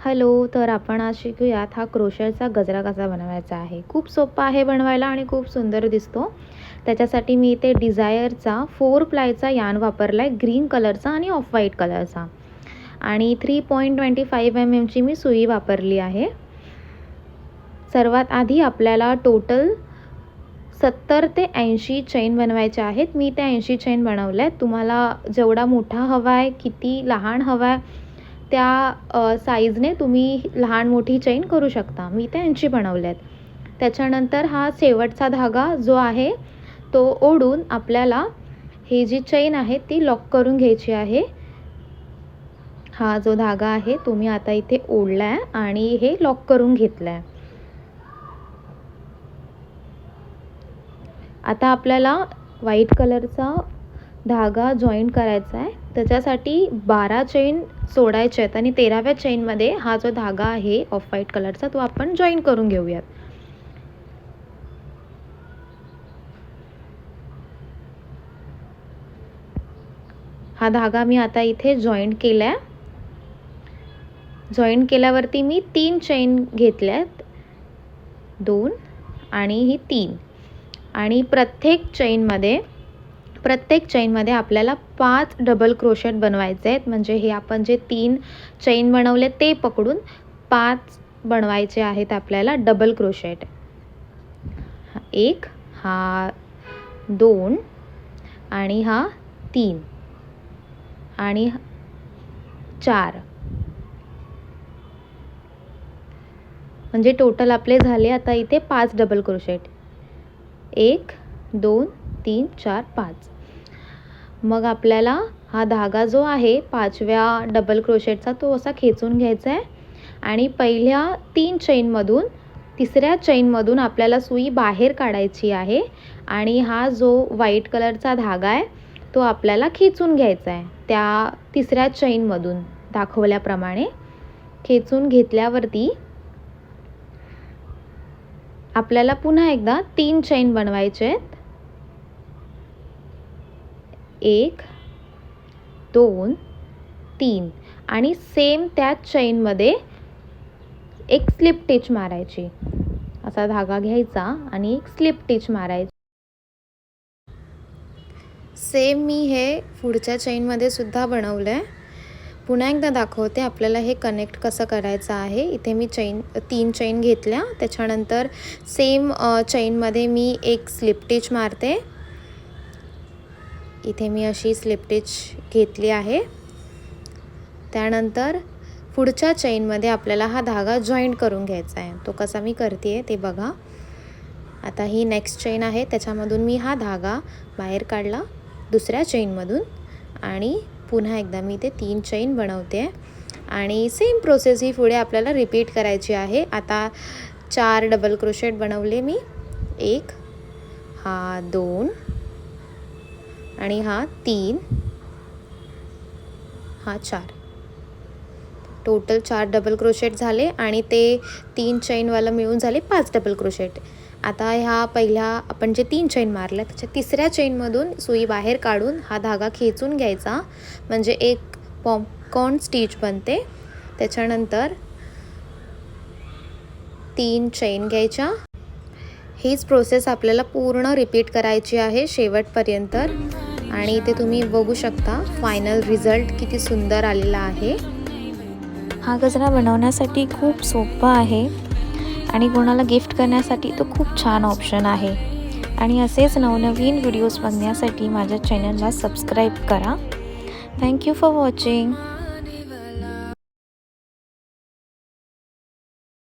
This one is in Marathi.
हॅलो, तर आपण आज शिकूयात हा क्रोशेटचा गजरा कसा बनवायचा आहे. खूप सोपा आहे बनवायला आणि खूप सुंदर दिसतो. त्याच्यासाठी मी इथे डिझायरचा 4 प्लायचा यार्न वापरला आहे, ग्रीन कलरचा आणि ऑफ व्हाईट कलरचा आणि 3.25 mm ची मी सुई वापरली आहे. सर्वात आधी आपल्याला टोटल 70 ते 80 चैन बनवायच्या आहेत. मी त्या 80 चैन बनवल्या आहेत. तुम्हाला जेवढा मोठा हवा आहे, किती लहान हवा आहे त्या साईजने तुम्ही लहान मोठी चैन करू शकता. मी त्या 80 बनवल्यात. त्याच्यानंतर हा शेवटचा धागा जो आहे तो ओढून आपल्याला ही जी चैन आहे ती लॉक करून घ्यायची आहे. हा जो धागा आहे तो मी आता इथे ओढला आहे आणि हे लॉक करून घेतलं आहे. आता आपल्याला व्हाईट कलरचा धागा जॉईंट करायचा आहे. त्याच्यासाठी 12 चैन सोडायचे आहेत आणि 13व्या चैनमध्ये हा जो धागा आहे ऑफ व्हाईट कलरचा तो आपण जॉईन करून घेऊयात. हा धागा मी आता इथे जॉईंट केलाय. जॉईंट केल्यावरती मी 3 चैन घेतल्यात, 2 आणि ही 3 आणि प्रत्येक चैनमध्ये आपल्याला 5 डबल क्रोशेट बनवायचे आहेत. म्हणजे हे आपण जे 3 चैन बनवले ते पकडून 5 बनवायचे आहेत आपल्याला डबल क्रोशेट. 1, हा 2 आणि हा 3 आणि 4, म्हणजे टोटल आपले झाले आता इथे 5 डबल क्रोशेट. 1, 2, 3, 4, 5. मग आपल्याला हा धागा जो आहे 5व्या डबल क्रोशेटचा तो असा खेचून घ्यायचा आहे आणि पहिल्या 3 चैनमधून 3ऱ्या चैनमधून आपल्याला सुई बाहेर काढायची आहे आणि हा जो व्हाईट कलरचा धागा आहे तो आपल्याला खेचून घ्यायचा आहे. त्या 3ऱ्या चैनमधून दाखवल्याप्रमाणे खेचून घेतल्यावरती आपल्याला पुन्हा एकदा 3 चैन बनवायचे आहेत. 1, 2, 3 आणि सेम त्याच चैनमध्ये एक स्लिप टिच मारायची. असा धागा घ्यायचा आणि एक स्लिप टिच मारायची. सेम मी हे पुढच्या चैनमध्ये सुद्धा बनवलं आहे. पुन्हा एकदा दाखवते आपल्याला हे कनेक्ट कसं करायचं आहे. इथे मी 3 चैन घेतल्या. त्याच्यानंतर सेम चैनमध्ये मी एक स्लिप टिच मारते. इथे मी अशी स्लिप टिच घेतली आहे. त्यानंतर पुढच्या चैनमध्ये आपल्याला हा धागा जॉईंट करून घ्यायचा आहे. तो कसा मी करते ते बघा. आता ही नेक्स्ट चैन आहे, त्याच्यामधून मी हा धागा बाहेर काढला दुसऱ्या चैनमधून आणि पुन्हा एकदा मी ते 3 चैन बनवते आणि सेम प्रोसेस ही पुढे आपल्याला रिपीट करायची आहे. आता 4 डबल क्रोशेट बनवले मी. 1, हा 2 आणि हा 3, हा 4. टोटल 4 डबल क्रोशेट झाले आणि ते 3 चैनवाला मिळून झाले 5 डबल क्रोशेट. आता ह्या पहिल्या आपण जे 3 चैन मारल्या त्याच्या 3ऱ्या चैनमधून सुई बाहेर काढून हा धागा खेचून घ्यायचा, म्हणजे एक पॉपकॉर्न स्टिच बनते. त्याच्यानंतर 3 चैन घ्यायच्या. हीच प्रोसेस आपल्याला पूर्ण रिपीट करायची आहे शेवटपर्यंत आणि इथे तुम्ही बघू शकता फायनल रिझल्ट किती सुंदर आलेला आहे. हा गजरा बनवण्यासाठी खूप सोपा आहे आणि कोणाला गिफ्ट करण्यासाठी तो खूप छान ऑप्शन आहे. आणि असेच नवनवीन व्हिडिओज बघण्यासाठी माझ्या चॅनलला सबस्क्राईब करा. Thank you for watching.